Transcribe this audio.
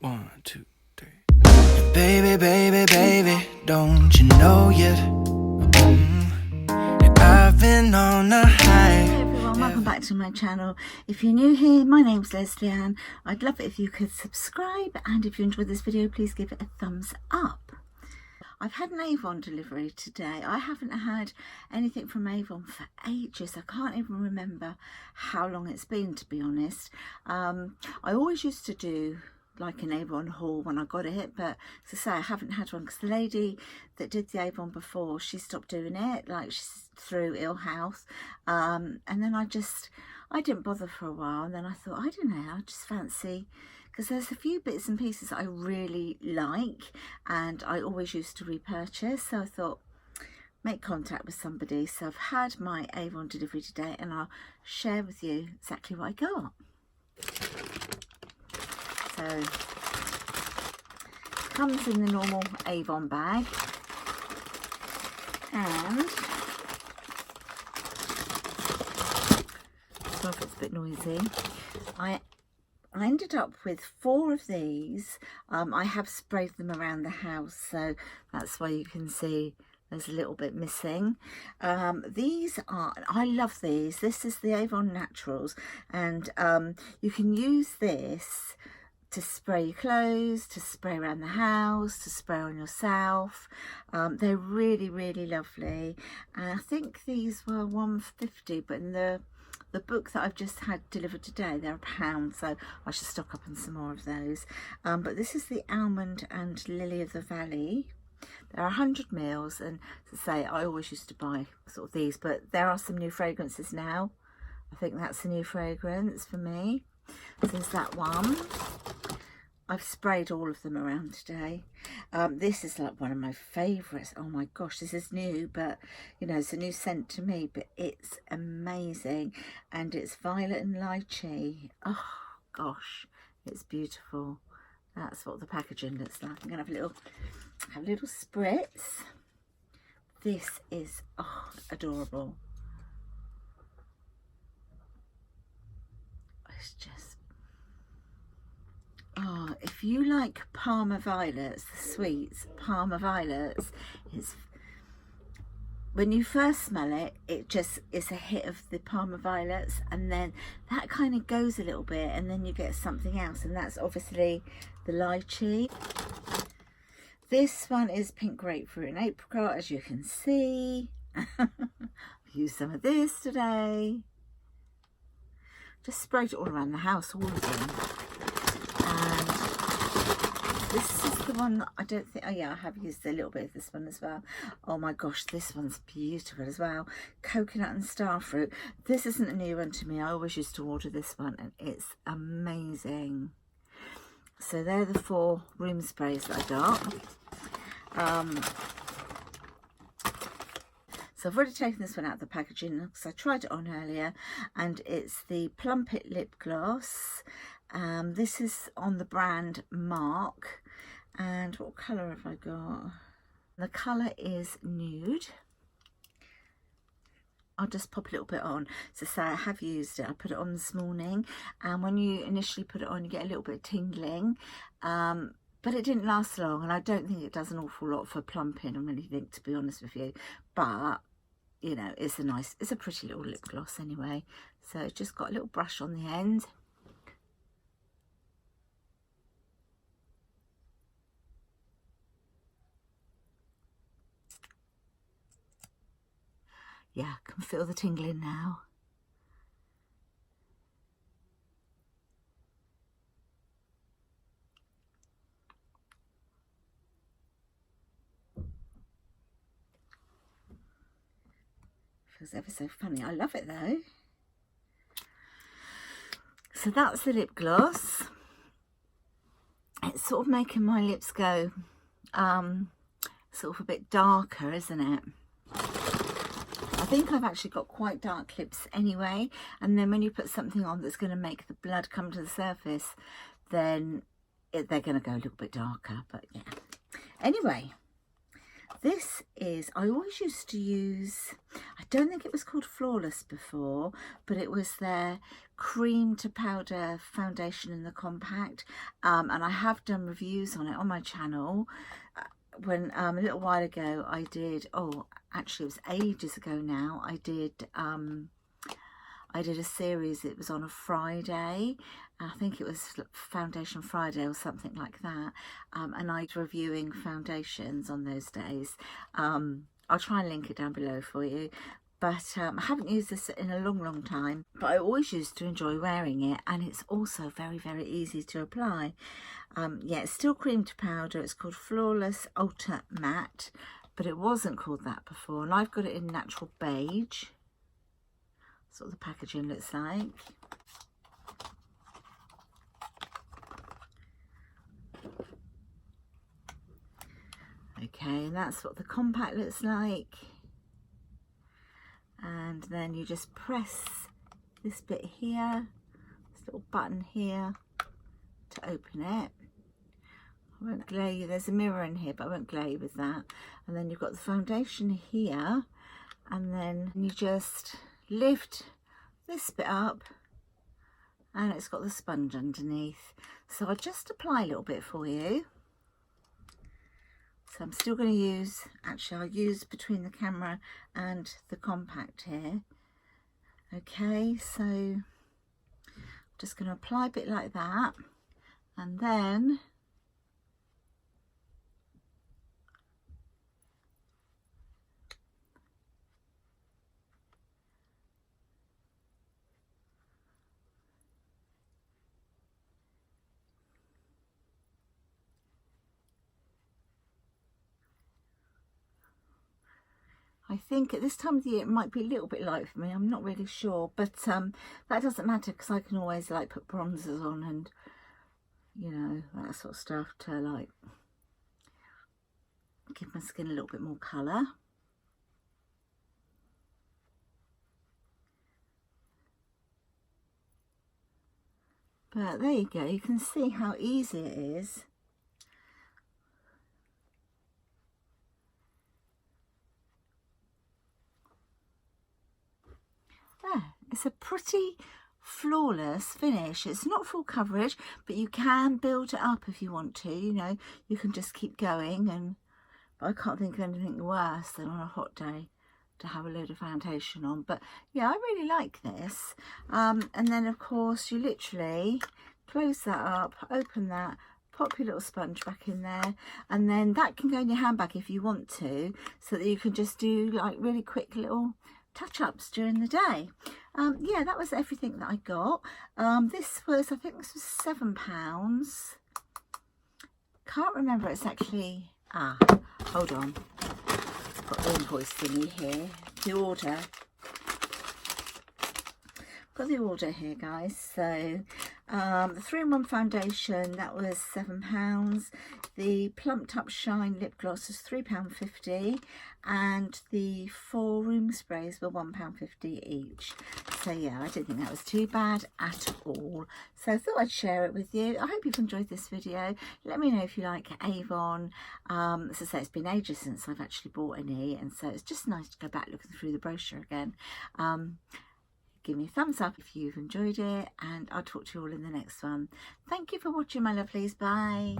1, 2, 3. Baby, baby, baby, don't you know yet? I've been on a high. Hey everyone, welcome back to my channel. If you're new here, my name's Leslie Ann. I'd love it if you could subscribe, and if you enjoyed this video, please give it a thumbs up. I've had an Avon delivery today. I haven't had anything from Avon for ages. I can't even remember how long it's been, to be honest. I always used to do like an Avon haul when I got it, but as I say, I haven't had one because the lady that did the Avon before, she stopped doing it, like she's through ill health, and then I didn't bother for a while, and then I thought, I don't know, I just fancy, because there's a few bits and pieces I really like and I always used to repurchase, so I thought make contact with somebody. So I've had my Avon delivery today and I'll share with you exactly what I got. So comes in the normal Avon bag, and sorry if it's a bit noisy. I ended up with 4 of these. I have sprayed them around the house, so that's why you can see there's a little bit missing. These are, I love these. This is the Avon Naturals, and you can use this to spray your clothes, to spray around the house, to spray on yourself. They're really, really lovely. And I think these were $1.50, but in the book that I've just had delivered today, they're £1, so I should stock up on some more of those. But this is the Almond and Lily of the Valley. They're 100 mils, and to say, I always used to buy sort of these, but there are some new fragrances now. I think that's a new fragrance for me. So there's that one. I've sprayed all of them around today. This is like one of my favourites. Oh my gosh, this is new, but you know, it's a new scent to me, but it's amazing. And it's violet and lychee. Oh gosh, it's beautiful. That's what the packaging looks like. I'm gonna have a little spritz. This is adorable. It's just, if you like Parma Violets, the sweets, Parma Violets, it's, when you first smell it, it just is a hit of the Parma Violets, and then that kind of goes a little bit, and then you get something else, and that's obviously the lychee. This one is pink grapefruit and apricot, as you can see. I've used some of this today. Just sprayed it all around the house, all of them. And this is the one I don't think, oh yeah, I have used a little bit of this one as well. Oh my gosh, this one's beautiful as well. Coconut and starfruit. This isn't a new one to me. I always used to order this one, and it's amazing. So they're the 4 room sprays that I got. So I've already taken this one out of the packaging because I tried it on earlier, and it's the Plump It lip gloss. This is on the brand Mark, and what colour have I got? The colour is nude. I'll just pop a little bit on. So say I have used it. I put it on this morning, and when you initially put it on, you get a little bit of tingling, but it didn't last long, and I don't think it does an awful lot for plumping or anything, to be honest with you. But you know, it's a pretty little lip gloss anyway. So it's just got a little brush on the end. Yeah, I can feel the tingling now. Feels ever so funny. I love it though. So that's the lip gloss. It's sort of making my lips go sort of a bit darker, isn't it? I think I've actually got quite dark lips anyway, and then when you put something on that's going to make the blood come to the surface, then they're going to go a little bit darker. But yeah, anyway, This is, I always used to use, I don't think it was called Flawless before, but it was their cream to powder foundation in the compact, and I have done reviews on it on my channel. When a little while ago I did, oh actually it was ages ago now, I did a series. It was on a Friday, I think it was Foundation Friday or something like that, and I was reviewing foundations on those days. I'll try and link it down below for you, but I haven't used this in a long time, but I always used to enjoy wearing it, and it's also very easy to apply. Yeah, it's still cream to powder. It's called Flawless Ultra Matte, but it wasn't called that before, and I've got it in natural beige. That's what the packaging looks like. Okay, and that's what the compact looks like. And then you just press this bit here, this little button here to open it. I won't glare you, there's a mirror in here, but I won't glare you with that. And then you've got the foundation here, and then you just lift this bit up, and it's got the sponge underneath. So I'll just apply a little bit for you. So I'm still going to use, actually I'll use between the camera and the compact here. Okay, so I'm just going to apply a bit like that, and then I think at this time of the year it might be a little bit light for me, I'm not really sure, but that doesn't matter because I can always like put bronzers on and, you know, that sort of stuff to like give my skin a little bit more colour. But there you go, you can see how easy it is. It's a pretty flawless finish. It's not full coverage, but you can build it up if you want to, you know, you can just keep going. And but I can't think of anything worse than on a hot day to have a load of foundation on. But yeah, I really like this. And then of course you literally close that up, open that, pop your little sponge back in there, and then that can go in your handbag if you want to, so that you can just do like really quick little touch-ups during the day. Yeah, that was everything that I got. This was, I think this was £7. Can't remember exactly. Hold on, I've got the invoice thingy here, the order. Got the order here, guys. So the 3-in-1 foundation, that was £7. The Plumped Up Shine lip gloss was £3.50, and the 4 room sprays were £1.50 each. So yeah, I didn't think that was too bad at all. So I thought I'd share it with you. I hope you've enjoyed this video. Let me know if you like Avon. As I say, it's been ages since I've actually bought any, and so it's just nice to go back looking through the brochure again. Give me a thumbs up if you've enjoyed it, and I'll talk to you all in the next one. Thank you for watching, my lovelies. Bye.